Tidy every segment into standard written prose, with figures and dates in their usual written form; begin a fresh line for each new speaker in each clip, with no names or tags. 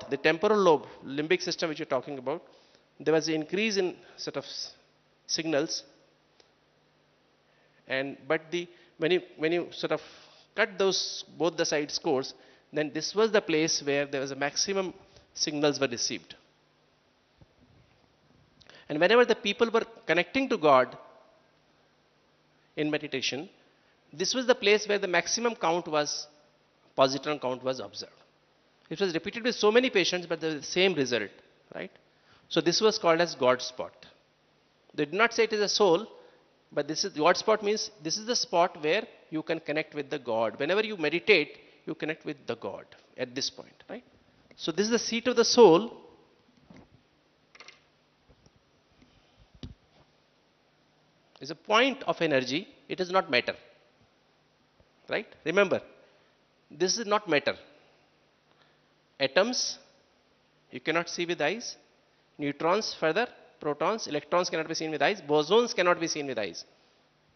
spot, the temporal lobe, limbic system which you're talking about, there was an increase in sort of signals. And but when you sort of cut those both the side scores, then this was the place where there was a maximum signals were received. And whenever the people were connecting to God in meditation, this was the place where the maximum count was, positron count was observed. It was repeated with so many patients, but there was the same result, right? So this was called as God spot. They did not say it is a soul, but this is God spot means this is the spot where you can connect with the God. Whenever you meditate, you connect with the God at this point, right? So this is the seat of the soul. Is a point of energy. It is not matter, right? Remember, this is not matter. Atoms you cannot see with eyes. Neutrons further, protons, electrons cannot be seen with eyes. Bosons cannot be seen with eyes.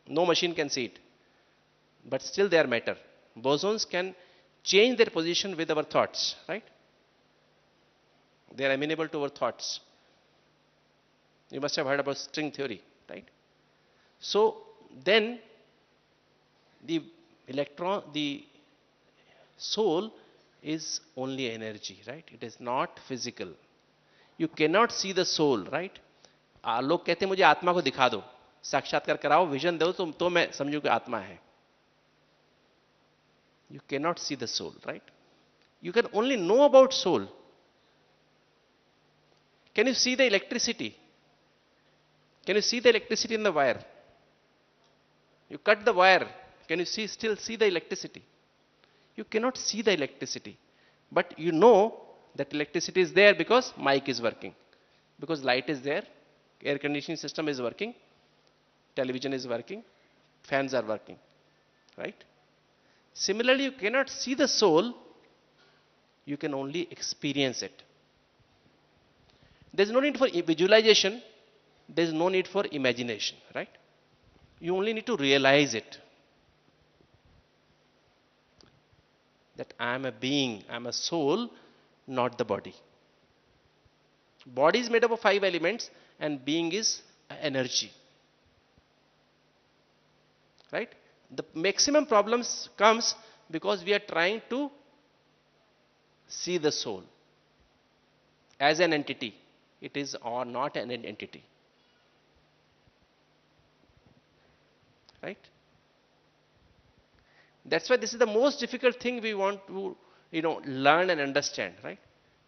No machine can see it. But still they are matter. Bosons can change their position with our thoughts, right? They are amenable to our thoughts. You must have heard about string theory, right? So then the electron, the soul is only energy, right? It is not physical. You cannot see the soul, right? लोग कहते हैं मुझे आत्मा को दिखा दो, साक्षात्कार कराओ, विजन दो तो मैं समझूं कि आत्मा है. You cannot see the soul, right? You can only know about soul. Can you see the electricity? Can you see the electricity in the wire? You cut the wire. Can you still see the electricity? You cannot see the electricity. But you know that electricity is there because mic is working. Because light is there. Air conditioning system is working. Television is working. Fans are working. Right? Similarly, you cannot see the soul. You can only experience it. There is no need for visualization. There is no need for imagination. Right? You only need to realize it. That I am a being, I am a soul, not the body. Body is made up of 5 elements and being is energy. Right? The maximum problems comes because we are trying to see the soul as an entity. It is or not an entity. Right? That's why this is the most difficult thing we want to, learn and understand, right?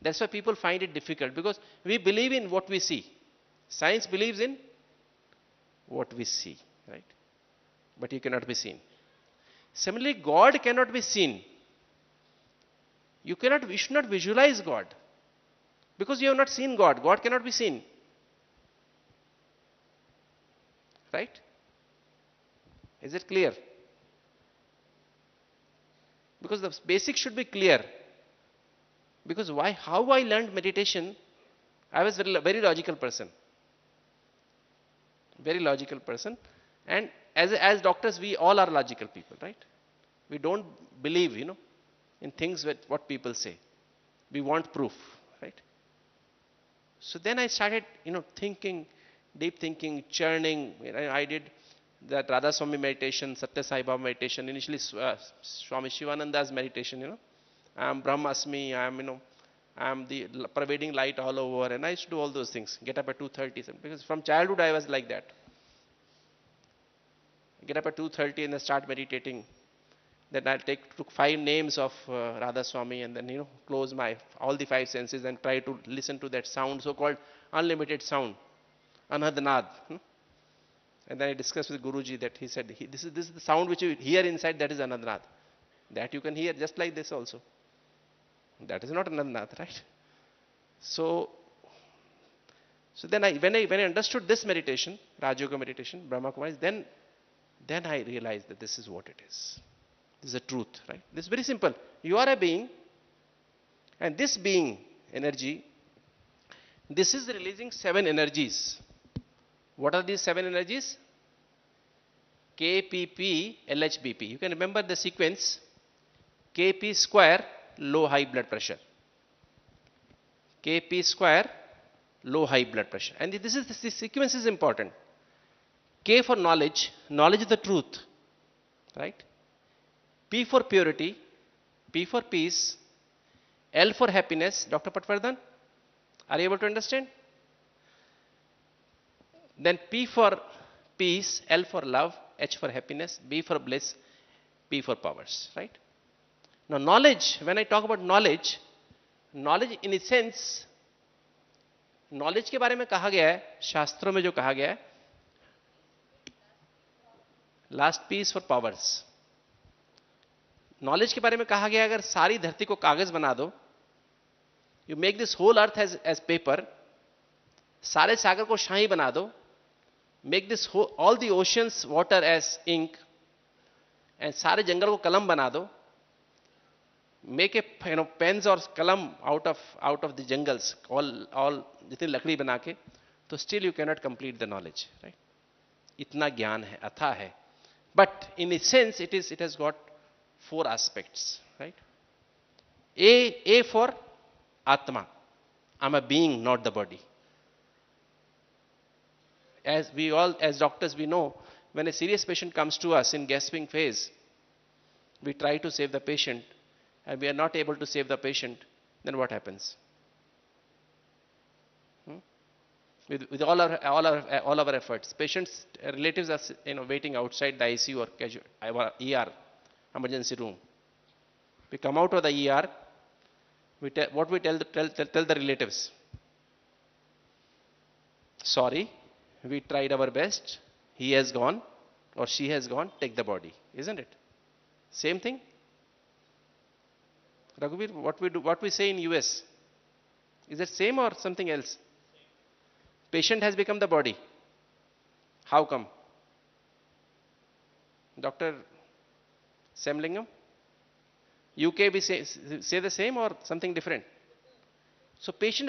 That's why people find it difficult, because we believe in what we see. Science believes in what we see, right? But he cannot be seen. Similarly, God cannot be seen. You should not visualize God, because you have not seen God. God cannot be seen. Right? Is it clear? Because the basics should be clear. Because how I learned meditation, I was a very logical person. Very logical person. And as doctors, we all are logical people, right? We don't believe, in things with what people say. We want proof, right? So then I started, thinking, deep thinking, churning. I did that Radha Swami meditation, Satya Sai Baba meditation, initially Swami Shivananda's meditation, I am Brahmasmi, I am the pervading light all over, and I used to do all those things. Get up at 2:30, because from childhood I was like that. Get up at 2:30 and then start meditating. Then I'll took 5 names of Radha Swami, and then close all the 5 senses and try to listen to that sound, so-called unlimited sound, Anhadnad. And then I discussed with Guruji that he said, this is the sound which you hear inside, that is Anandnath. That you can hear just like this also. That is not Anandnath, right? So then when I understood this meditation, Raj Yoga meditation, Brahma Kumaris, then I realized that this is what it is. This is the truth, right? This is very simple. You are a being, and this being, energy, this is releasing 7 energies. What are these 7 energies? KPP, LHBP. You can remember the sequence. KP square, low high blood pressure. Kp square, low high blood pressure. And this sequence is important. K for knowledge, knowledge is the truth, right? P for purity, P for peace, L for happiness. Dr. Patwardhan, are you able to understand? Then P for peace, L for love, H for happiness, B for bliss, P for powers, right? Now knowledge, when I talk about knowledge, knowledge in a sense, knowledge के बारे में कहा गया है, शास्त्रों में जो कहा गया है, last P is for powers. Knowledge के बारे में कहा गया अगर सारी धरती को कागज बना दो, you make this whole earth as paper, सारे सागर को शाही बना दो, make this all the oceans water as ink, and सारे जंगल को कलम बना दो, मेक ए पेन्स और कलम out of the jungles, all जितनी लकड़ी बना के, तो still you cannot complete the knowledge, right? इतना ज्ञान है, अथाह है. But in a sense it has got four aspects, right? A for Atma. I'm a being, not the body. As doctors, we know when a serious patient comes to us in gasping phase, we try to save the patient and we are not able to save the patient, then what happens? With all our efforts, patients, relatives are waiting outside the ICU or ER, emergency room. We come out of the ER, what we tell the relatives? Sorry, we tried our best, he has gone or she has gone, take the body, isn't it? Same thing? Raghuveer, what we say in US, is it same or something else? Patient has become the body. How come? Dr. Semlingam? UK we say the same or something different? So patient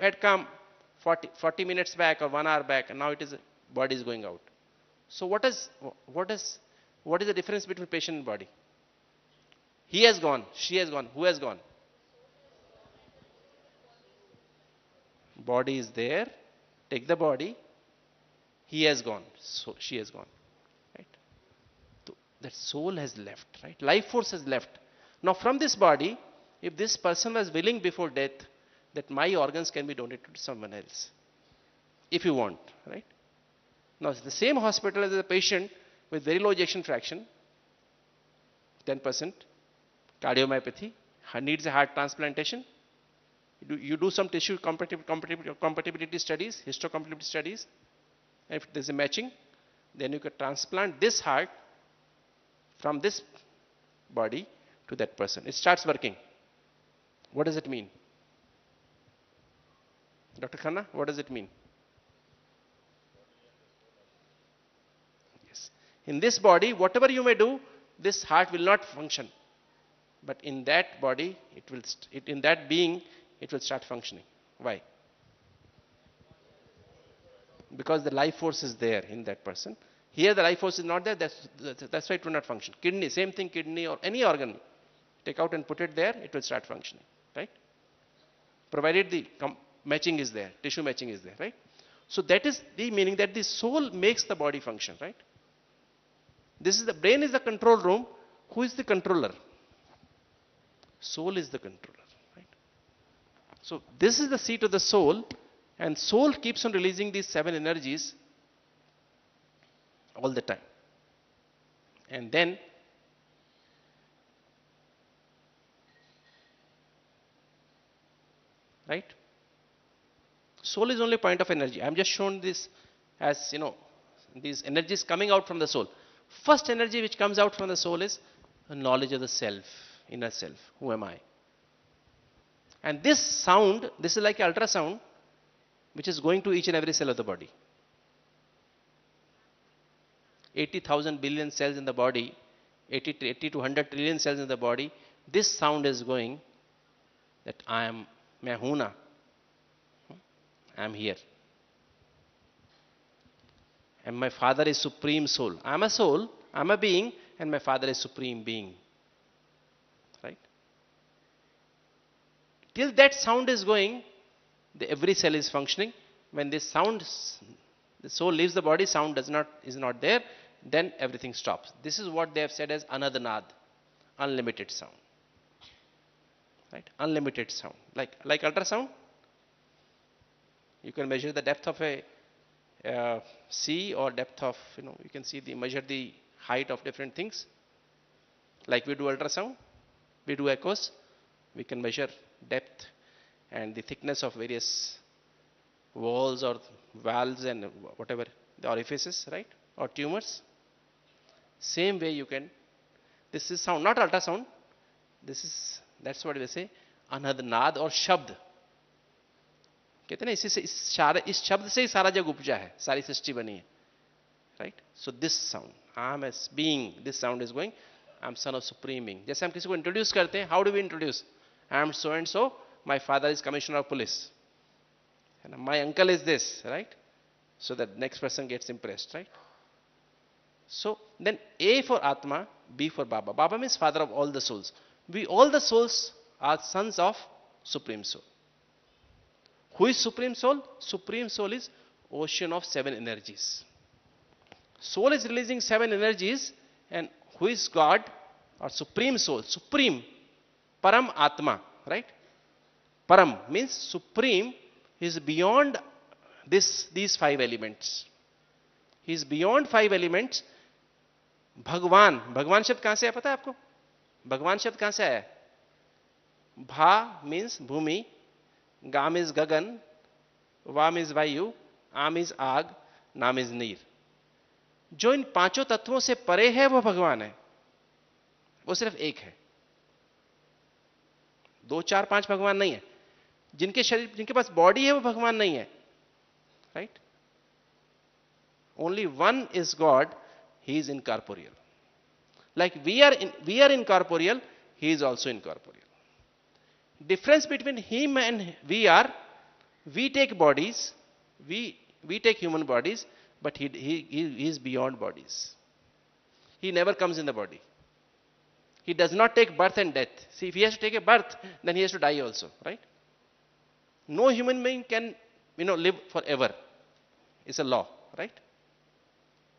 had come 40 minutes back or 1 hour back, and now body is going out. So what is the difference between patient and body? He has gone, she has gone, who has gone? Body is there, take the body, he has gone, so she has gone. That soul has left, right? Life force has left. Now from this body, if this person was willing before death that my organs can be donated to someone else, if you want, right? Now the same hospital as a patient with very low ejection fraction, 10%, cardiomyopathy, needs a heart transplantation, you do some tissue compatibility studies, histocompatibility studies, and if there's a matching, then you can transplant this heart from this body to that person. It starts working. What does it mean? Dr. Khanna, what does it mean? Yes. In this body, whatever you may do, this heart will not function. But in that body, in that being, it will start functioning. Why? Because the life force is there in that person. Here the life force is not there, that's why it will not function. Kidney, same thing, kidney or any organ. Take out and put it there, it will start functioning, right? Provided the matching is there, tissue matching is there, right? So that is the meaning that the soul makes the body function, right? The brain is the control room. Who is the controller? Soul is the controller, right? So this is the seat of the soul, and soul keeps on releasing these 7 energies all the time. And then right, soul is only a point of energy. I am just shown this as these energies coming out from the soul. First energy which comes out from the soul is a knowledge of the self, inner self. Who am I? And this sound, this is like an ultrasound which is going to each and every cell of the body. 80,000 billion cells in the body, 80 to 100 trillion cells in the body. This sound is going that I am, main hoon na, I am here. And my father is supreme soul. I am a soul, I am a being, and my father is supreme being. Right? till that sound is going, every cell is functioning. When this sound, the soul leaves the body, sound is not there, then everything stops. This is what they have said as anadnad, unlimited sound. Right? Unlimited sound. Like ultrasound, you can measure the depth of a sea, or depth of, you can measure the height of different things. Like we do ultrasound, we do echoes, we can measure depth and the thickness of various walls or valves and whatever the orifices, right? Or tumors. Same way you can, this is sound, not ultrasound. That's what we say, anadnad or shabd. कहते हैं ना, इस शब्द से ही सारा जग उपजा है, सारी सृष्टि बनी है. Right? So this sound, I am as being, this sound is going, I am son of supreme being. जैसे हम किसी को इंट्रोड्यूस करते हैं, how do we introduce? I am so and so, my father is commissioner of police. And my uncle is this, right? So that next person gets impressed, right? So then A for Atma, B for Baba. Baba means father of all the souls. We all the souls are sons of Supreme Soul. Who is Supreme Soul? Supreme Soul is ocean of 7 energies. Soul is releasing 7 energies, and who is God or Supreme Soul? Supreme, Param Atma, right? Param means supreme. He is beyond these 5 elements. He is beyond 5 elements. भगवान, भगवान शब्द कहां से आया पता है आपको? भगवान शब्द कहां से आया? भा means भूमि, गा means गगन, वा means वायु, आ means आग, ना means नीर. जो इन 5 तत्वों से परे है वो भगवान है. वो सिर्फ एक है. 2, 4, 5 भगवान नहीं है. जिनके शरीर, जिनके पास बॉडी है वो भगवान नहीं है. Right? Only one is God. He is incorporeal. Like we are incorporeal, he is also incorporeal. Difference between him and we are, we take bodies, we take human bodies, but he is beyond bodies. He never comes in the body. He does not take birth and death. See, if he has to take a birth, then he has to die also, right? No human being can, live forever. It's a law, right?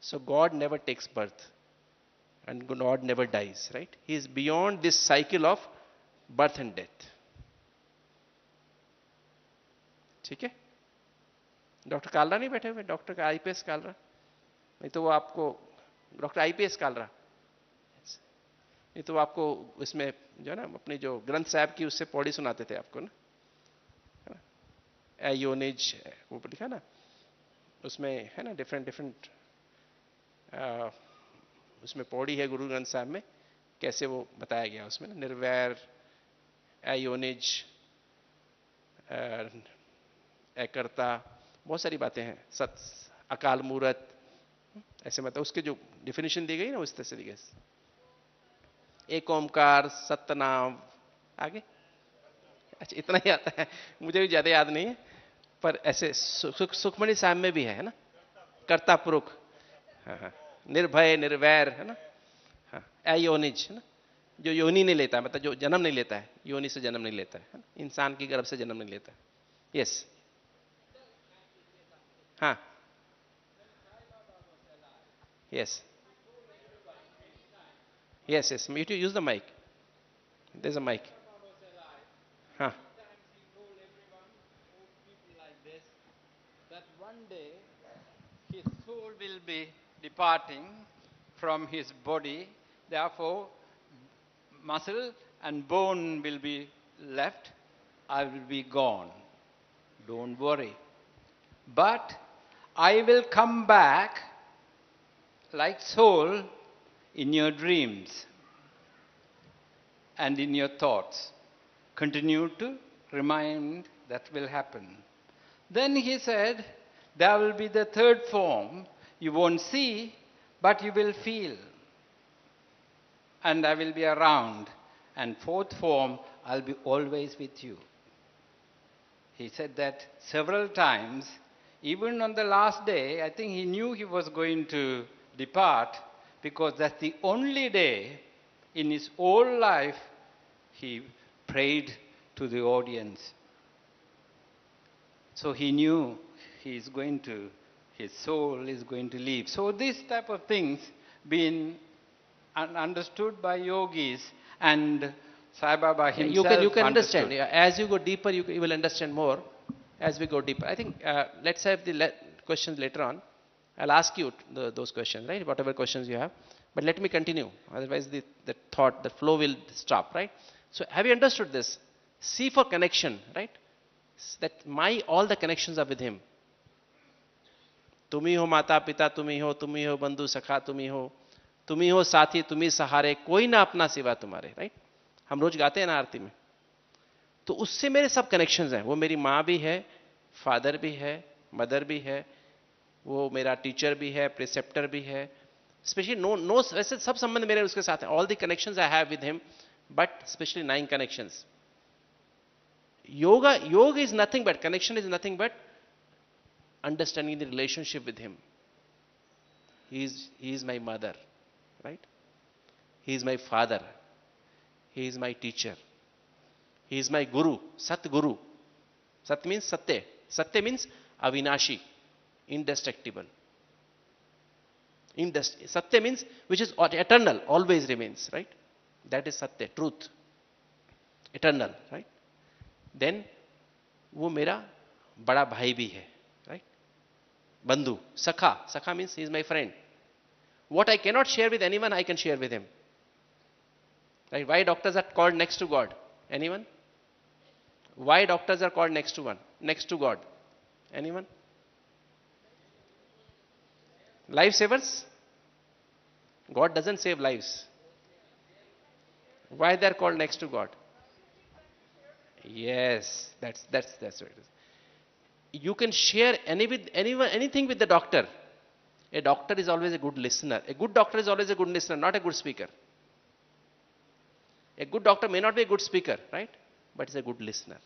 So God never takes birth and God never dies, right? He is beyond this cycle of birth and death. ठीक है? Doctor Kalra नहीं बैठे हुए, doctor का IPS Kalra, नहीं तो वो आपको डॉक्टर आईपीएस कालरा, नहीं तो वो आपको इसमें जो है ना अपनी जो ग्रंथ साहब की उससे पौड़ी सुनाते थे आपको ना, एयोनिज वो लिखा ना, उसमें है ना डिफरेंट उसमें पौड़ी है गुरु ग्रंथ साहब में, कैसे वो बताया गया उसमें ना, निर्वैर, एयोनिज, एकर्ता, बहुत सारी बातें हैं, सत, अकाल मूरत, ऐसे मतलब उसके जो डिफिनेशन दी गई ना उस तरह से दी गई. एक ओमकार, सतनाम, आगे अच्छा इतना ही आता है, मुझे भी ज्यादा याद नहीं है, पर ऐसे सुखमणि साहब में भी है ना, कर्ता पुरुष, हाँ, निर्भय, निर्वैर, है ना, हाँ, अयोनिज, है ना, जो योनि नहीं लेता है, मतलब जो जन्म नहीं लेता है, योनि से जन्म नहीं लेता है, इंसान की गर्भ से जन्म नहीं लेता है. यस, हाँ, yes, yes, yes, you use the mic. There's a mic. हाँ.
That one day his soul will be departing from his body, therefore muscle and bone will be left, I will be gone. Don't worry. But I will come back like soul in your dreams and in your thoughts. Continue to remind that will happen. Then he said, there will be the third form. You won't see, but you will feel. And I will be around. And fourth form, I'll be always with you. He said that several times. Even on the last day, I think he knew he was going to depart, because that's the only day in his whole life he prayed to the audience. So he knew his soul is going to leave. So this type of things been understood by yogis, and Sai Baba himself
You can understand.
understood.
Yeah, as you go deeper, you will understand more as we go deeper. I think let's have the questions later on. I'll ask you those questions, right? Whatever questions you have. But let me continue. Otherwise, the thought, the flow will stop, right? So have you understood this? C for connection, right? That all the connections are with him. तुम ही हो माता पिता, तुम ही हो बंधु सखा, तुम ही हो साथी, तुम ही सहारे, कोई ना अपना सिवा तुम्हारे, राइट? हम रोज गाते हैं ना आरती में. तो उससे मेरे सब कनेक्शंस हैं. वो मेरी माँ भी है, फादर भी है, मदर भी है, वो मेरा टीचर भी है, प्रिसेप्टर भी है. स्पेशली नो वैसे सब संबंध मेरे उसके साथ हैं. All the connections I have with him, but specially 9 connections. Yoga is nothing but, connection is nothing but understanding the relationship with him. He is my mother, right? He is my father. He is my teacher. He is my guru, Sat Guru. Sat means Satya. Satya means Avinashi, indestructible. Satya means which is eternal, always remains, right? That is Satya, truth. Eternal, right? Then वो मेरा बड़ा भाई भी है. Bandhu, Sakha means he is my friend. What I cannot share with anyone, I can share with him. Right? Why doctors are called next to God? Anyone? Why doctors are called next to God? Anyone? Lifesavers? God doesn't save lives. Why they are called next to God? Yes, that's what it is. You can share anything with the doctor. A doctor is always a good listener. A good doctor is always a good listener, not a good speaker. A good doctor may not be a good speaker, right? But is a good listener.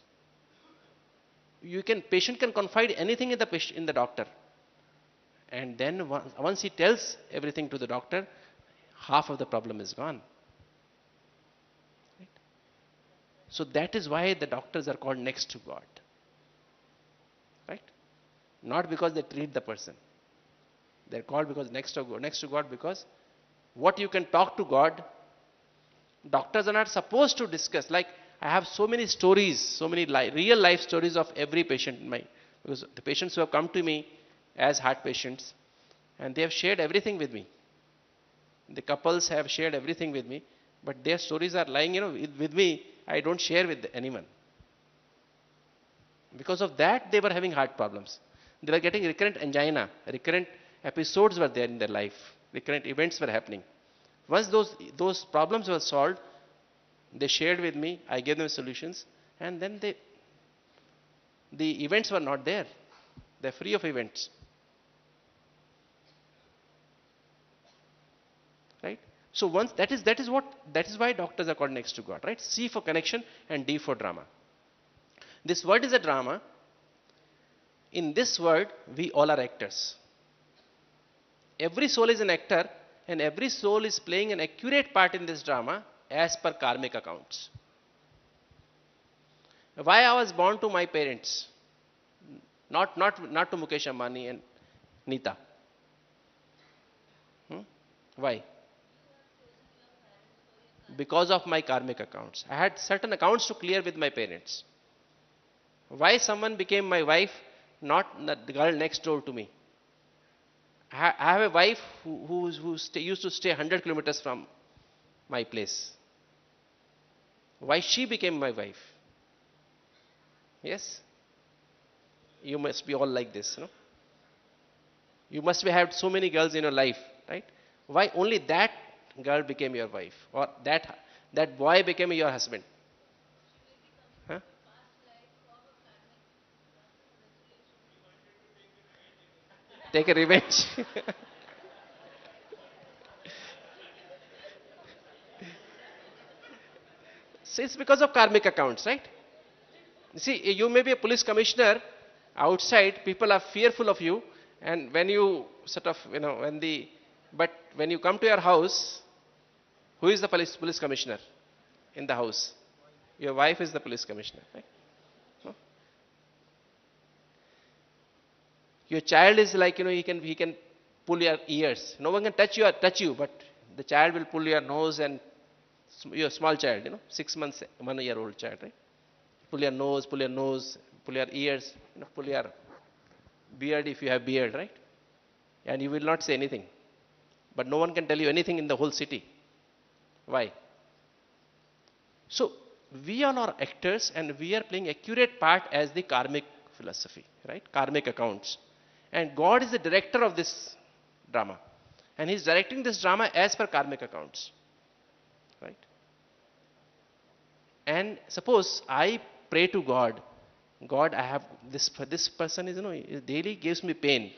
Patient can confide anything in the doctor. And then once he tells everything to the doctor, half of the problem is gone. Right? So that is why the doctors are called next to God. Right? Not because they treat the person. They're called because next to God, because what you can talk to God, doctors are not supposed to discuss. Like I have so many stories, so many real life stories of every patient because the patients who have come to me as heart patients, and they have shared everything with me. The couples have shared everything with me, but their stories are lying, with me. I don't share with anyone. Because of that, they were having heart problems. They were getting recurrent angina, recurrent episodes were there in their life, recurrent events were happening. Once those problems were solved, they shared with me, I gave them solutions, and then the events were not there. They're free of events. Right? So that is why doctors are called next to God, right? C for connection and D for drama. This word is a drama. In this word, we all are actors. Every soul is an actor, and every soul is playing an accurate part in this drama as per karmic accounts. Why I was born to my parents, not to Mukesh Ambani and Neeta. Why? Because of my karmic accounts. I had certain accounts to clear with my parents. Why someone became my wife, not the girl next door to me? I have a wife who used to stay 100 kilometers from my place. Why she became my wife? Yes? You must be all like this, no? You must have had so many girls in your life, right? Why only that girl became your wife, or that boy became your husband? Huh? Take a revenge. So it's because of karmic accounts, right? See, you may be a police commissioner outside, people are fearful of you, and when you sort of, but when you come to your house, who is the police commissioner in the house? Your wife is the police commissioner, right? No? Your child is like, he can pull your ears. No one can touch you, but the child will pull your nose and your small child, 6 months, 1 year old child, right? Pull your nose, pull your ears, pull your beard if you have beard, right? And you will not say anything. But no one can tell you anything in the whole city. Why? So we all are actors and we are playing accurate part as the karmic philosophy, right? Karmic accounts. And God is the director of this drama. And He's directing this drama as per karmic accounts. Right? And suppose I pray to God, God, I have this person is, daily gives me pain.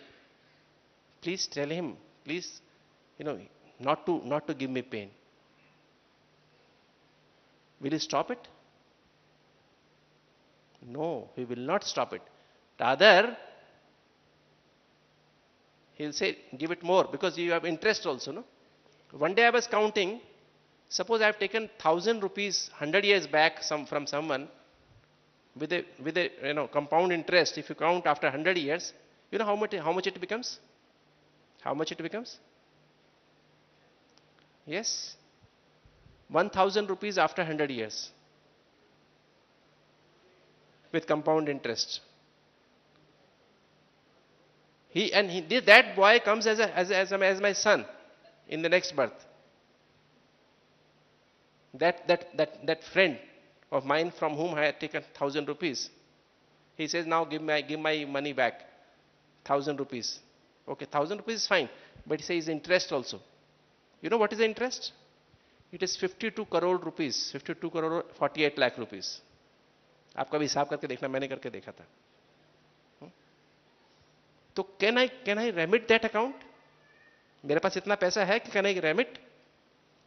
Please tell him, please, not to give me pain. Will He stop it? No, He will not stop it. Rather, He'll say, give it more, because you have interest also, no? One day I was counting, suppose I have taken 1,000 rupees 100 years back from someone with a compound interest. If you count after 100 years, you know how much it becomes? How much it becomes? Yes, 1,000 rupees after 100 years with compound interest. That boy comes as my son in the next birth. That friend of mine from whom I had taken 1,000 rupees, he says, now give my money back, 1,000 rupees. Okay, 1,000 rupees is fine, but he says interest also. You know what is the interest? It is 52 crore rupees, 52 crore 48 lakh rupees. आप कभी हिसाब करके देखना, मैंने करके देखा था. तो can I remit that account? मेरे पास इतना पैसा है कि can I remit?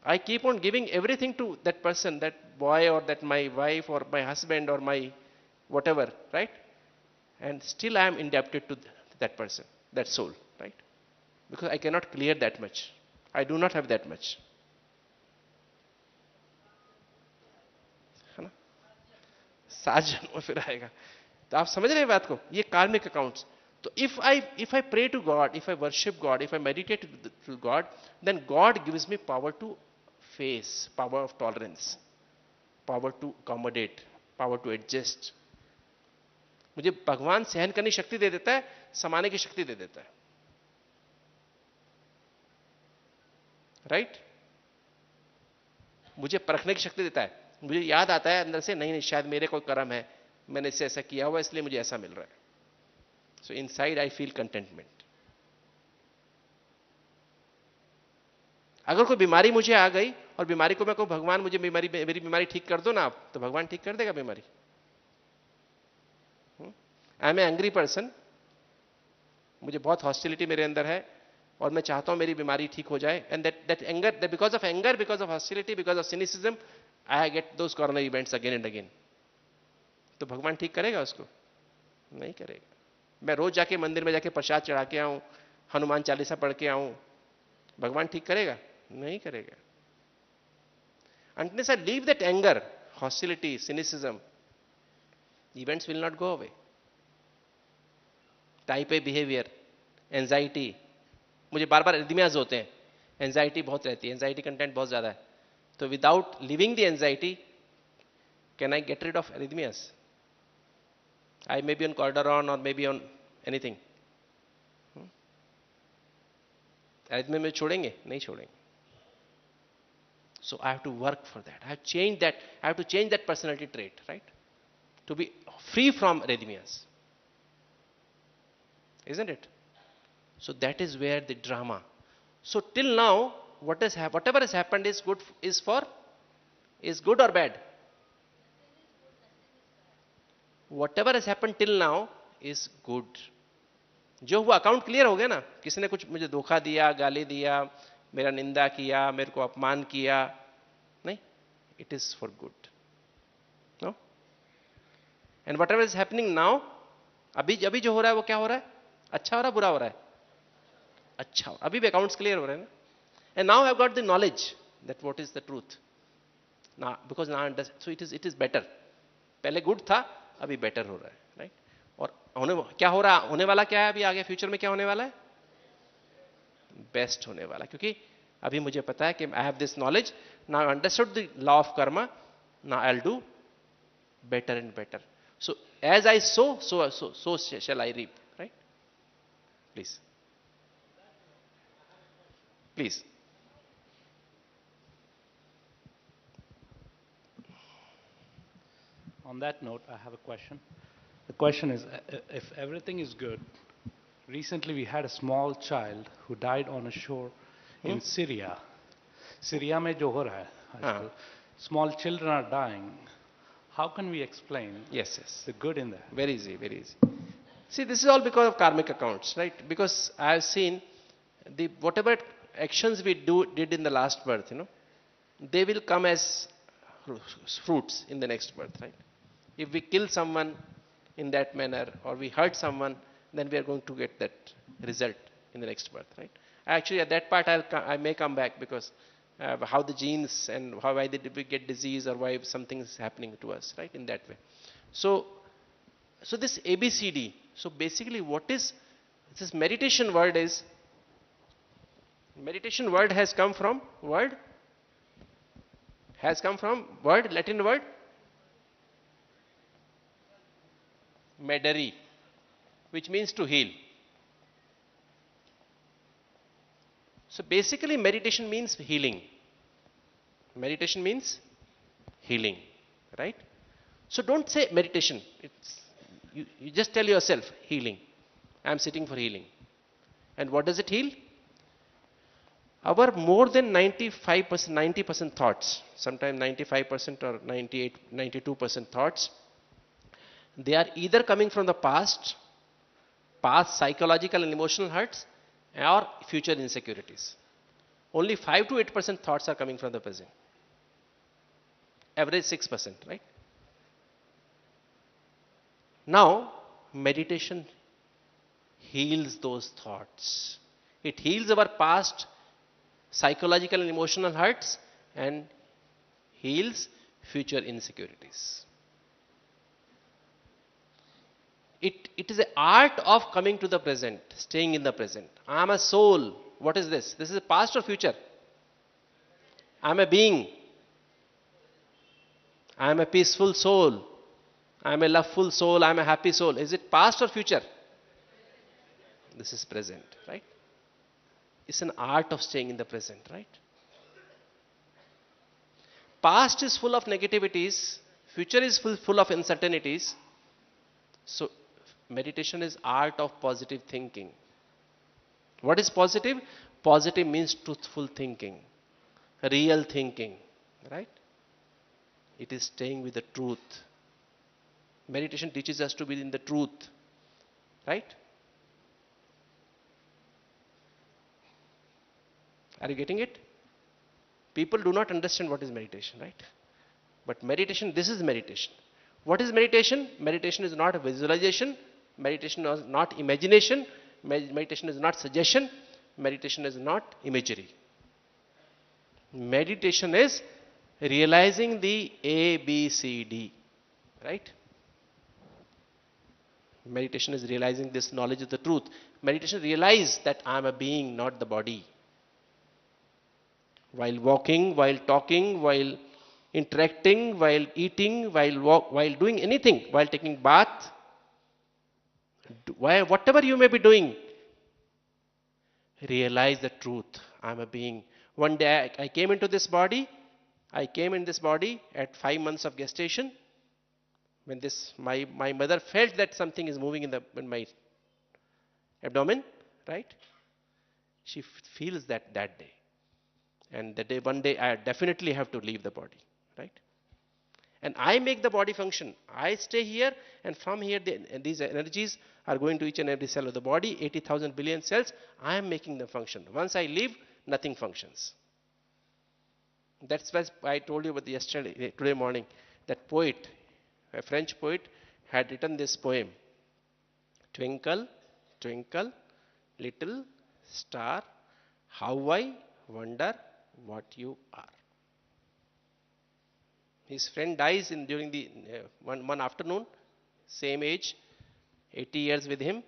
I keep on giving everything to that person, that boy or that my wife or my husband or my whatever, right? And still I am indebted to that person, that soul, right? Because I cannot clear that much. I do not have that much. है ना? 7 जन्म में फिर आएगा. तो आप समझ रहे हैं बात को? ये कार्मिक accounts. So if I pray to God, if I worship God, if I meditate to God, then God gives me power to face, power of tolerance, power to accommodate, power to adjust. मुझे भगवान सहन करने की शक्ति दे देता है, समाने की शक्ति दे देता है. राइट? मुझे परखने की शक्ति देता है. मुझे याद आता है अंदर से, नहीं शायद मेरे कोई कर्म है, मैंने इससे ऐसा किया हुआ इसलिए मुझे ऐसा मिल रहा है. So inside I feel contentment. अगर कोई बीमारी मुझे आ गई और बीमारी को मैं कहूं, भगवान मुझे मेरी बीमारी ठीक कर दो ना आप, तो भगवान ठीक कर देगा बीमारी. I am a angry person, मुझे बहुत हॉस्टिलिटी मेरे अंदर है और मैं चाहता हूं मेरी बीमारी ठीक हो जाए. And that anger, because of anger, because of hostility, because of cynicism, I get those corner events again and again. तो भगवान ठीक करेगा उसको? नहीं करेगा. मैं रोज जाके मंदिर में जाके प्रसाद चढ़ा के आऊं, हनुमान चालीसा पढ़ के आऊं, भगवान ठीक करेगा? नहीं करेगा. Unless I leave that anger, hostility, cynicism, events will not go away. Type A behavior, anxiety, मुझे बार बार एरिथमियाज होते हैं, एंजाइटी बहुत रहती है, एंजाइटी कंटेंट बहुत ज्यादा है. तो without living the anxiety, can I get rid of arrhythmias? I may be on Cordaron or maybe on anything. Arrhythmia में छोड़ेंगे? नहीं छोड़ेंगे. So I have to work for that. I have to change that personality trait, right? To be free from arrhythmias. Isn't it? So that is where the drama. So till now, whatever has happened is good or bad? Whatever has happened till now is good. जो हुआ account clear हो गया ना. किसी ने कुछ मुझे धोखा दिया, गाली दिया, मेरा निंदा किया, मेरे को अपमान किया, नहीं, it is for good. No? And whatever is happening now, अभी जो हो रहा है वो क्या हो रहा है? अच्छा हो रहा है, बुरा हो रहा है? अच्छा. अभी भी अकाउंट्स क्लियर हो रहे हैं ना. And now I have got the knowledge that what is the truth. ना बिकॉज ना understand so it is better पहले गुड था अभी बेटर हो रहा है राइट और क्या हो रहा होने वाला क्या है अभी आगे फ्यूचर में क्या होने वाला है बेस्ट होने वाला क्योंकि अभी मुझे पता है कि I have this knowledge now understood the law of Karma now I will do better and better so as I so shall I reap right please please
On that note, I have a question. The question is, if everything is good, recently we had a small child who died on a shore in Syria. Syria में जो हो रहा है आजकल, small children are dying. How can we explain
yes
the good in that?
very easy see this is all because of karmic accounts right because I have seen the whatever actions we did in the last birth they will come as fruits in the next birth right if we kill someone in that manner or we hurt someone then we are going to get that result in the next birth right actually at that part I may come back because how the genes and why we get disease or why something is happening to us right in that way so this ABCD so basically what is this meditation word is meditation word has come from Latin word medere which means to heal so basically meditation means healing right so don't say meditation you just tell yourself healing I am sitting for healing and what does it heal our more than 95% 90% thoughts sometimes 95% or 92% thoughts they are either coming from the past psychological and emotional hurts or future insecurities only 5 to 8% thoughts are coming from the present average 6% right now meditation heals those thoughts it heals our past psychological and emotional hurts and heals future insecurities it is an art of coming to the present staying in the present I am a soul what is this is past or future I am a being I am a peaceful soul I am a loveful soul I am a happy soul is it past or future this is present right it's an art of staying in the present right past is full of negativities future is full of uncertainties so meditation is art of positive thinking what is positive positive means truthful thinking real thinking right it is staying with the truth meditation teaches us to be in the truth right are you getting it people do not understand what is meditation right but meditation this is meditation what is meditation meditation is not a visualization meditation is not imagination meditation is not suggestion meditation is not imagery meditation is realizing the ABCD right meditation is realizing this knowledge of the truth meditation realize that I am a being not the body while walking while talking while interacting while eating while doing anything while taking bath whatever you may be doing realize the truth I am a being one day I came into this body I came in this body at 5 months of gestation when this my mother felt that something is moving in my abdomen right she feels that day and the day one day I definitely have to leave the body right and I make the body function I stay here and from here these energies are going to each and every cell of the body 80,000 billion cells I am making them function once I leave nothing functions that's why I told you about today morning that poet a French poet had written this poem twinkle twinkle little star how I wonder what you are His friend dies during the one afternoon, same age, 80 years with him,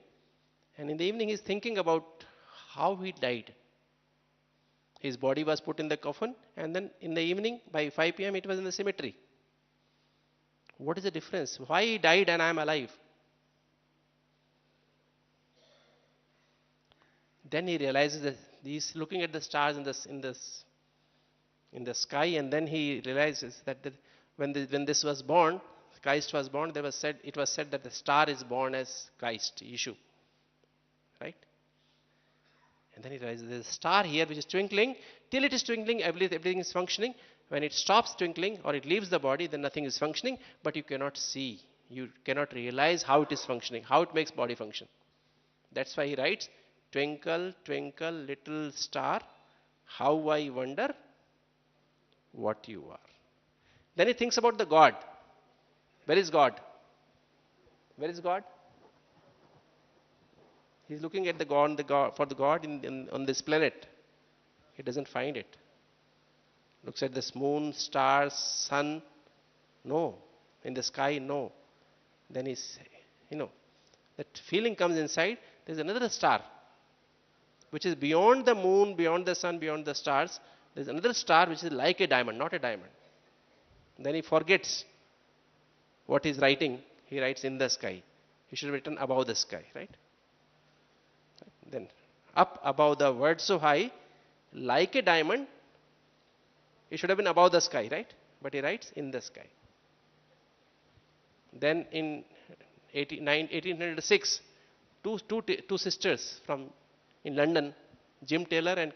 and in the evening he's thinking about how he died. His body was put in the coffin, and then in the evening by 5 p.m. it was in the cemetery. What is the difference? Why he died and I am alive? Then he realizes that he's looking at the stars in the sky, and then he realizes that when this was born, Christ was born, it was said that the star is born as Christ, Yeshu. Right? And then he realizes there's a star here which is twinkling. Till it is twinkling, everything is functioning. When it stops twinkling or it leaves the body, then nothing is functioning, but you cannot see. You cannot realize how it is functioning, how it makes body function. That's why he writes, twinkle, twinkle, little star, how I wonder what you are. Then he thinks about the God. Where is God? Where is God? He's looking at for the God on this planet. He doesn't find it. Looks at this moon, stars, sun. No. In the sky, no. Then that feeling comes inside. There's another star, which is beyond the moon, beyond the sun, beyond the stars. There's another star which is like a diamond, not a diamond. Then he forgets what he's writing. He writes in the sky. He should have written above the sky, right? Then up above the word so high, like a diamond, it should have been above the sky, right? But he writes in the sky. Then in 1806, two sisters in London, Kim Taylor and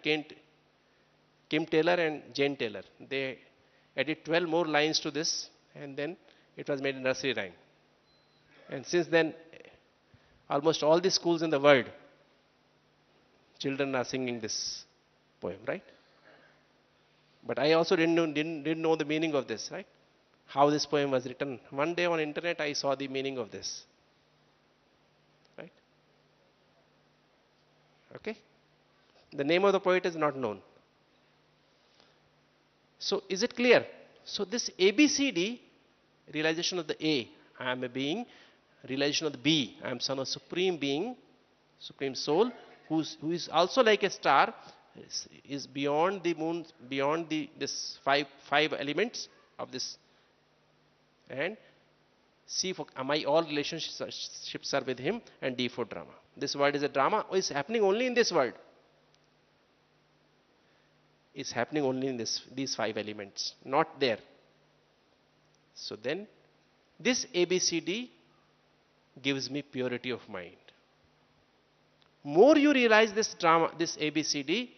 Jane Taylor, they added 12 more lines to this, and then it was made a nursery rhyme. And since then, almost all the schools in the world, children are singing this poem, right? But I also didn't know the meaning of this, right? How this poem was written. One day on internet I saw the meaning of this. Right? Okay? The name of the poet is not known. So is it clear? So this ABCD, realization of the A, I am a being, realization of the B, I am son of supreme being, supreme soul, who is also like a star, is beyond the moon, beyond this five elements of this. And C for my all relationships are with him, and D for drama. This world is a drama. It's happening only in this world. It's happening only in these 5 elements, not there. So then, this ABCD gives me purity of mind. More you realize this drama, this ABCD,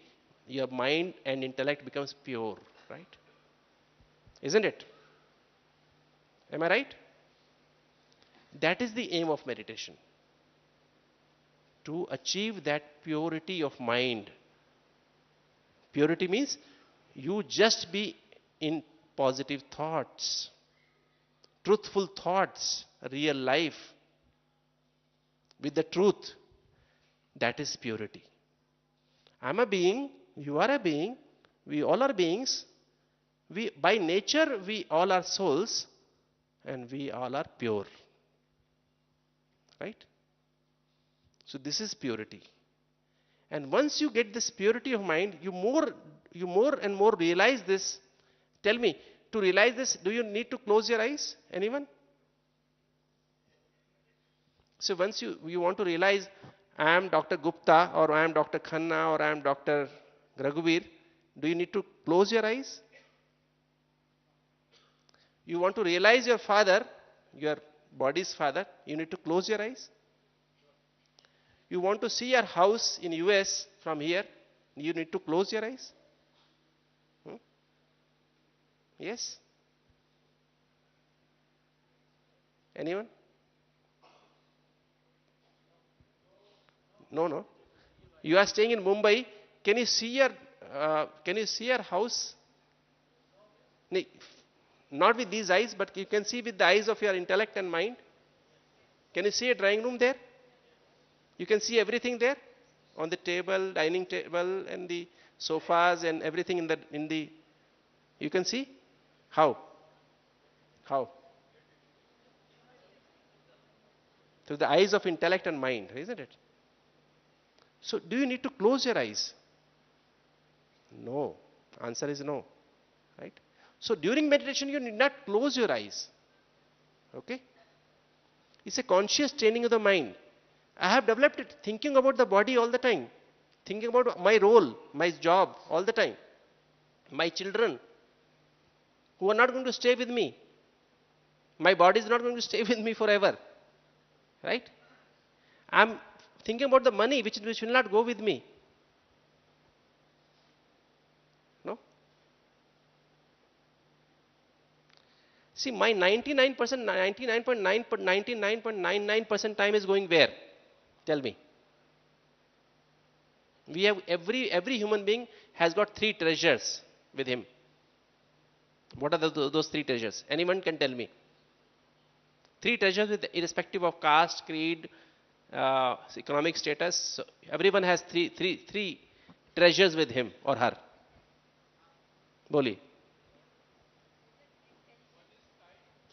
your mind and intellect becomes pure, right? Isn't it? Am I right? That is the aim of meditation. To achieve that purity of mind. Purity means you just be in positive thoughts, truthful thoughts, real life, with the truth. That is purity. I'm a being, you are a being, we all are beings. By nature, we all are souls, and we all are pure. Right? So this is purity. And once you get this purity of mind, you more and more realize this. Tell me, to realize this, do you need to close your eyes? Anyone? So once you want to realize, I am Dr. Gupta, or I am Dr. Khanna, or I am Dr. Raghuveer, do you need to close your eyes? You want to realize your father, your body's father, you need to close your eyes. You want to see your house in US from here, you need to close your eyes. Yes? Anyone? No. You are staying in Mumbai. Can you see your house? Not with these eyes, but you can see with the eyes of your intellect and mind. Can you see a drawing room there? You can see everything there on the table, dining table, and the sofas and everything in the. You can see how? How? Through the eyes of intellect and mind, isn't it? So, do you need to close your eyes? No. Answer is no. Right? So, during meditation, you need not close your eyes. Okay? It's a conscious training of the mind. I have developed it thinking about the body all the time, thinking about my role, my job all the time, my children who are not going to stay with me. My body is not going to stay with me forever. Right? I'm thinking about the money which will not go with me. No? See, my 99%, 99.99% time is going where? Tell me. We have every human being has got three treasures with him. What are those three treasures? Anyone can tell me. Three treasures with irrespective of caste, creed, economic status. So everyone has three treasures with him or her. Boli.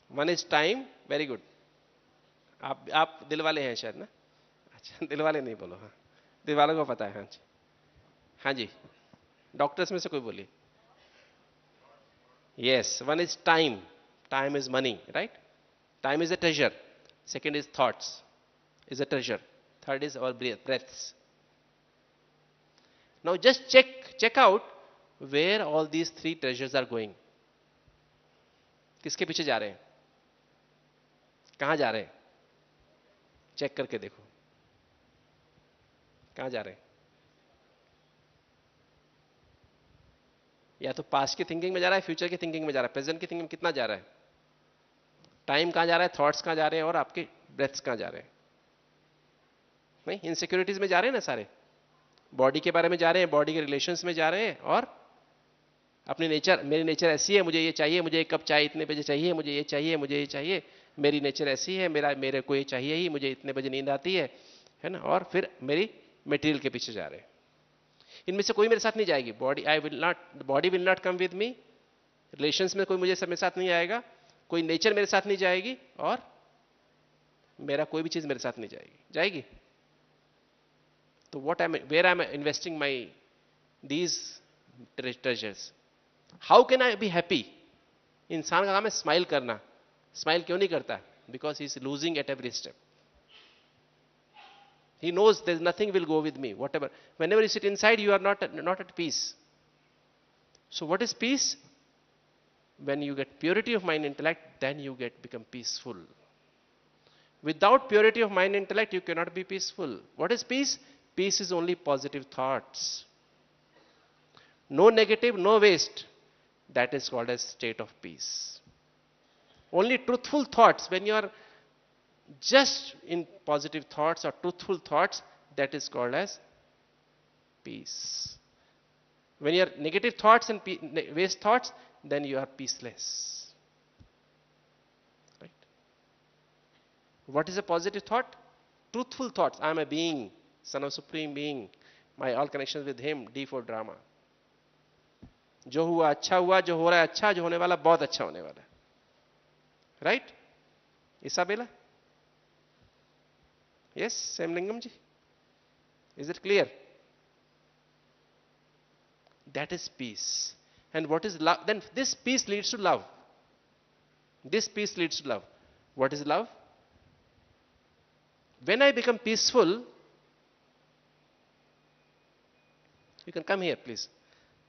One is time. Very good. आप दिल वाले हैं शायद ना? अच्छा दिल वाले नहीं बोलो हाँ. दिल वालों को पता है हाँ जी. हाँ जी. डॉक्टर्स में से कोई बोली. Yes, one is time. Time is money, right? Time is a treasure. Second is thoughts, is a treasure. Third is our breaths. Now just check out where all these three treasures are going. किसके पीछे जा रहे हैं? कहाँ जा रहे हैं? Check करके देखो. कहाँ जा रहे हैं? या तो पास्ट की थिंकिंग में जा रहा है, फ्यूचर की थिंकिंग में जा रहा है, प्रेजेंट की थिंकिंग में कितना जा रहा है? टाइम कहाँ जा रहा है, थॉट्स कहाँ जा रहे हैं और आपके ब्रेथ्स कहाँ जा रहे हैं? नहीं, इनसिक्योरिटीज में जा रहे हैं ना सारे. बॉडी के बारे में जा रहे हैं, बॉडी के रिलेशंस में जा रहे हैं और अपनी नेचर, मेरी नेचर ऐसी है, मुझे ये चाहिए, मुझे एक कप चाय इतने बजे चाहिए, मुझे ये चाहिए, मुझे ये चाहिए, मेरी नेचर ऐसी है, मेरे को ये चाहिए ही, मुझे इतने बजे नींद आती है ना. और फिर मेरी मटेरियल के पीछे जा रहे हैं. इनमें से कोई मेरे साथ नहीं जाएगी. Body will not come with me. Relations में कोई मेरे साथ नहीं आएगा, कोई नेचर मेरे साथ नहीं जाएगी और मेरा कोई भी चीज मेरे साथ नहीं जाएगी. तो where I am investing my these treasures. How can I be happy? इंसान का काम है स्माइल करना. स्माइल क्यों नहीं करता? Because he is losing at every step. He knows there's nothing will go with me, whatever. Whenever you sit inside, you are not at peace. So what is peace? When you get purity of mind intellect, then you become peaceful. Without purity of mind intellect, you cannot be peaceful. What is peace? Peace is only positive thoughts. No negative, no waste. That is called as state of peace. Only truthful thoughts. When you are just in positive thoughts or truthful thoughts, that is called as peace. When you are negative thoughts and waste thoughts, then you are peaceless. Right? What is a positive thought? Truthful thoughts. I am a being, son of supreme being. My all connections with him, D for drama. जो हुआ अच्छा हुआ, जो हो रहा है अच्छा, जो होने वाला बहुत अच्छा होने वाला है. Right? Isabella? Yes, Sam Lingam ji. Is it clear? That is peace. And what is love? Then this peace leads to love. This peace leads to love. What is love? When I become peaceful, you can come here, please.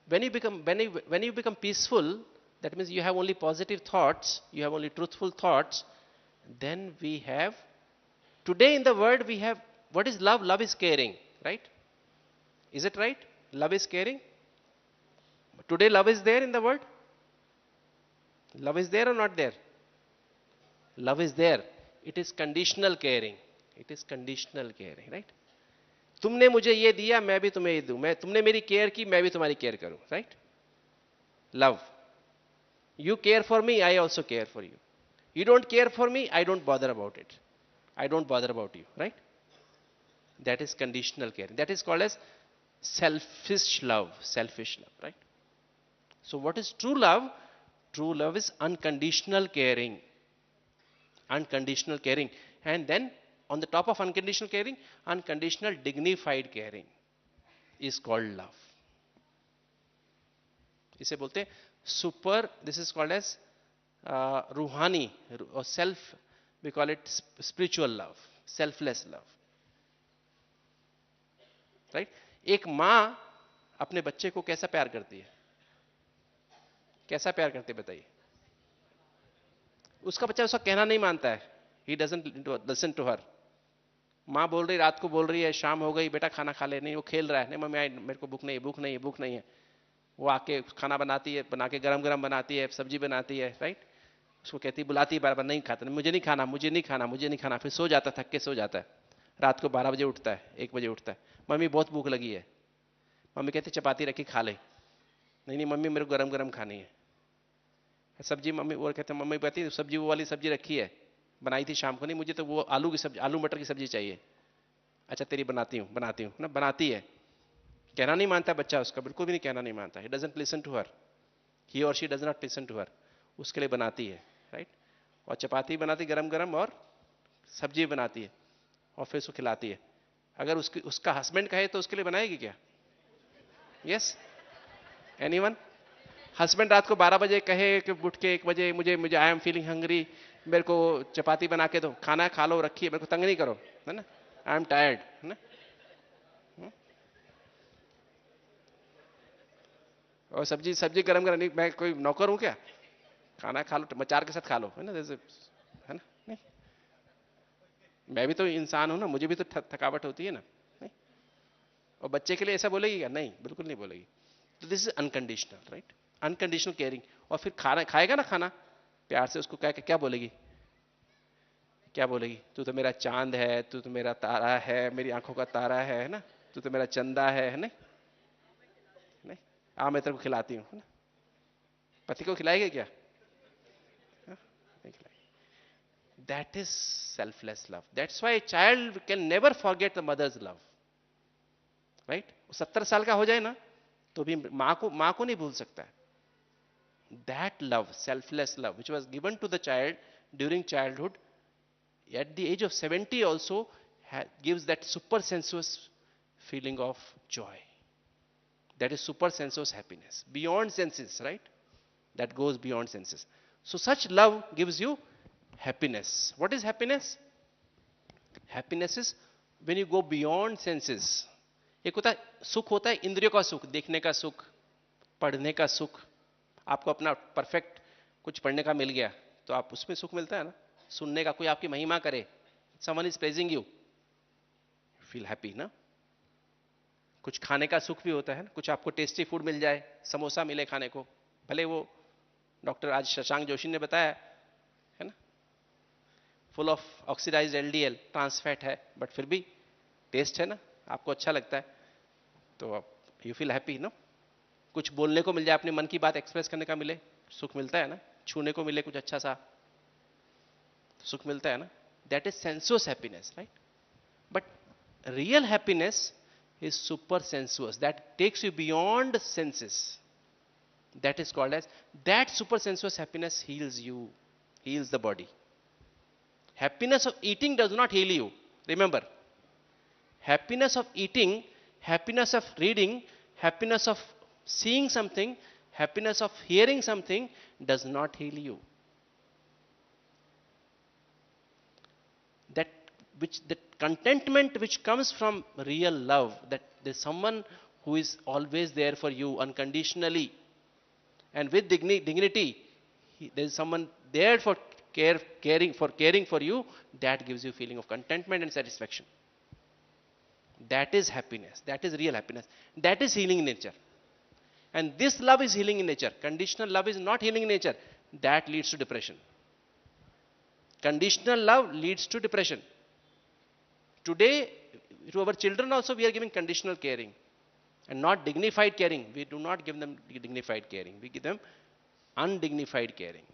When you become peaceful, that means you have only positive thoughts, you have only truthful thoughts. Then we have, today in the world we have, what is love? Love is caring, right? Is it right? Love is caring. Today love is there in the world. Love is there or not there? Love is there. It is conditional caring. It is conditional caring, right? तुमने मुझे ये दिया, मैं भी तुम्हें ये दूं. तुमने मेरी केयर की, मैं भी तुम्हारी केयर करूं, right? Love. You care for me, I also care for you. You don't care for me, I don't bother about it. I don't bother about you, right? That is conditional caring. That is called as selfish love, right? So what is true love? True love is unconditional caring. Unconditional caring. And then on the top of unconditional caring, unconditional dignified caring is called love. इसे बोलते हैं super, this is called as रूहानी और self, we call it spiritual love, selfless love, right. एक मां अपने बच्चे को कैसा प्यार करती है? कैसा प्यार करती है बताइए? उसका बच्चा उसका कहना नहीं मानता है. He doesn't listen to her. मां बोल रही, रात को बोल रही है, शाम हो गई, बेटा खाना खा ले, नहीं वो खेल रहा है, नहीं मम्मी मेरे को भूख नहीं है, भूख नहीं है, भूख नहीं है. वो आके खाना बनाती है, बना के गरम गरम बनाती है, सब्जी बनाती है, राइट. उसको कहती है, बुलाती है बार बार, नहीं खाता, मुझे नहीं खाना, मुझे नहीं खाना, मुझे नहीं खाना. फिर सो जाता, थक के सो जाता है. रात को 12 बजे उठता है, 1 बजे उठता है, मम्मी बहुत भूख लगी है. मम्मी कहती चपाती रखी खा ले. नहीं नहीं मम्मी मेरे को गरम गरम खानी है. सब्जी मम्मी, वो कहते हैं मम्मी कहती सब्जी वो वाली सब्जी रखी है, बनाई थी शाम को, नहीं मुझे तो वो आलू की सब्जी, आलू मटर की सब्जी चाहिए. अच्छा तेरी बनाती हूँ ना, बनाती है. कहना नहीं मानता बच्चा उसका, बिल्कुल भी नहीं कहना नहीं मानता. He doesn't listen to her, he और she does not listen to her. उसके लिए बनाती है, राइट. और चपाती बनाती गरम गरम और सब्जी बनाती है और फिर उसको खिलाती है. अगर उसका हस्बैंड कहे तो उसके लिए बनाएगी क्या? Yes, anyone? हस्बैंड रात को 12 बजे कहे कि उठ के 1 बजे मुझे मुझे आई एम फीलिंग हंग्री, मेरे को चपाती बना के दो, खाना खा लो, रखिए, मेरे को तंग नहीं करो, है ना, आई एम टायर्ड, है ना. और सब्जी सब्जी गरम गरम, नहीं मैं कोई नौकर हूं क्या? खाना खा लो, मचार के साथ खा लो, है ना, जैसे, है ना. नहीं, मैं भी तो इंसान हूं ना, मुझे भी तो थकावट होती है ना. नहीं. और बच्चे के लिए ऐसा बोलेगी क्या? नहीं, बिल्कुल नहीं बोलेगी. तो this is unconditional, right. Unconditional caring. और फिर खाना खाएगा ना, खाना प्यार से उसको क्या बोलेगी? क्या बोलेगी? तू तो मेरा चांद है, तू तो मेरा तारा है, मेरी आंखों का तारा है ना, तू तो मेरा चंदा है ना. नहीं, मैं तेरे को खिलाती हूँ, है ना. पति को खिलाएगी क्या? नहीं खिलाएगी. That is selfless love. That's why child can never forget the mother's love, right. 70 साल का हो जाए ना तो भी मां को नहीं भूल सकता है. That love, selfless love, which was given to the child during childhood, at the age of 70 also gives that super sensuous feeling of joy. That is super sensuous happiness, beyond senses, right? That goes beyond senses. So such love gives you happiness. What is happiness? Happiness is when you go beyond senses. एक होता है सुख, होता है इंद्रियों का सुख, देखने का सुख, पढ़ने का सुख. आपको अपना परफेक्ट कुछ पढ़ने का मिल गया तो आप उसमें सुख मिलता है ना. सुनने का, कोई आपकी महिमा करे, someone is praising you, feel happy ना. कुछ खाने का सुख भी होता है ना, कुछ आपको टेस्टी फूड मिल जाए, समोसा मिले खाने को, भले वो डॉक्टर आज शशांक जोशी ने बताया है ना, full of oxidized LDL, trans fat है, बट फिर भी टेस्ट है ना, आपको अच्छा लगता है तो यू फील हैप्पी ना. कुछ बोलने को मिल जाए, अपने मन की बात एक्सप्रेस करने का मिले, सुख मिलता है ना. छूने को मिले कुछ अच्छा सा, सुख मिलता है ना. That is sensuous happiness, right. But real happiness is super sensuous, that takes you beyond senses. That is called as, that super sensuous happiness heals you, heals the body. Happiness of eating does not heal you, remember. Happiness of eating, happiness of reading, happiness of seeing something, happiness of hearing something does not heal you. That contentment which comes from real love, that there's someone who is always there for you unconditionally and with dignity, there's someone there for caring for you, that gives you feeling of contentment and satisfaction. That is happiness. That is real happiness. That is healing in nature. And this love is healing in nature. Conditional love is not healing in nature. That leads to depression. Conditional love leads to depression. Today, to our children also, we are giving conditional caring and not dignified caring. We do not give them dignified caring. We give them undignified caring.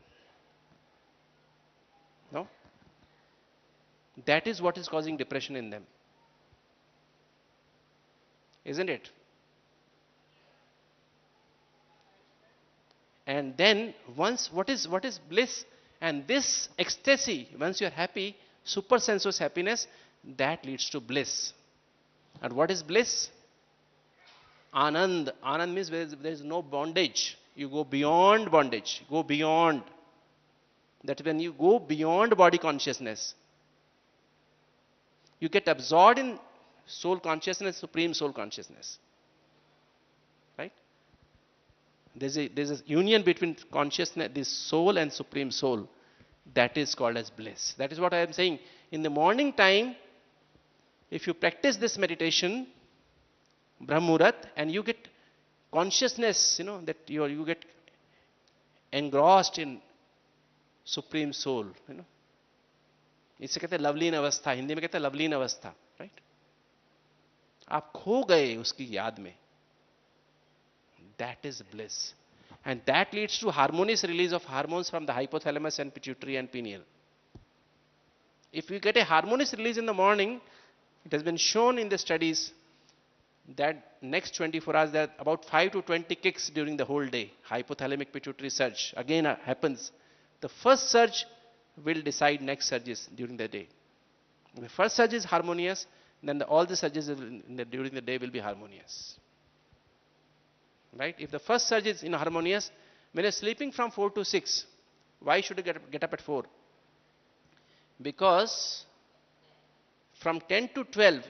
No? That is what is causing depression in them. Isn't it? And then once, what is bliss? And this ecstasy, once you are happy, super sensuous happiness, that leads to bliss. And what is bliss? Anand. Anand means there is no bondage. You go beyond bondage. Go beyond. That when you go beyond body consciousness, you get absorbed in soul consciousness, supreme soul consciousness. Right? There's a union between consciousness, this soul and supreme soul. That is called as bliss. That is what I am saying. In the morning time, if you practice this meditation, Brahmurat, and you get consciousness, that you get engrossed in supreme soul, इसे कहते हैं लवलीन अवस्था, हिंदी में कहते हैं लवलीन अवस्था, right? आप खो गए उसकी याद में. That is bliss. And that leads to harmonious release of hormones from the hypothalamus and pituitary and pineal. If we get a harmonious release in the morning, it has been shown in the studies that next 24 hours there are about 5 to 20 kicks during the whole day. Hypothalamic pituitary surge again happens. The first surge will decide next surges during the day. The first surge is harmonious, then all the surges during the day will be harmonious. Right? If the first surge is inharmonious, when you're sleeping from 4 to 6, why should you get up at 4? Because from 10 to 12,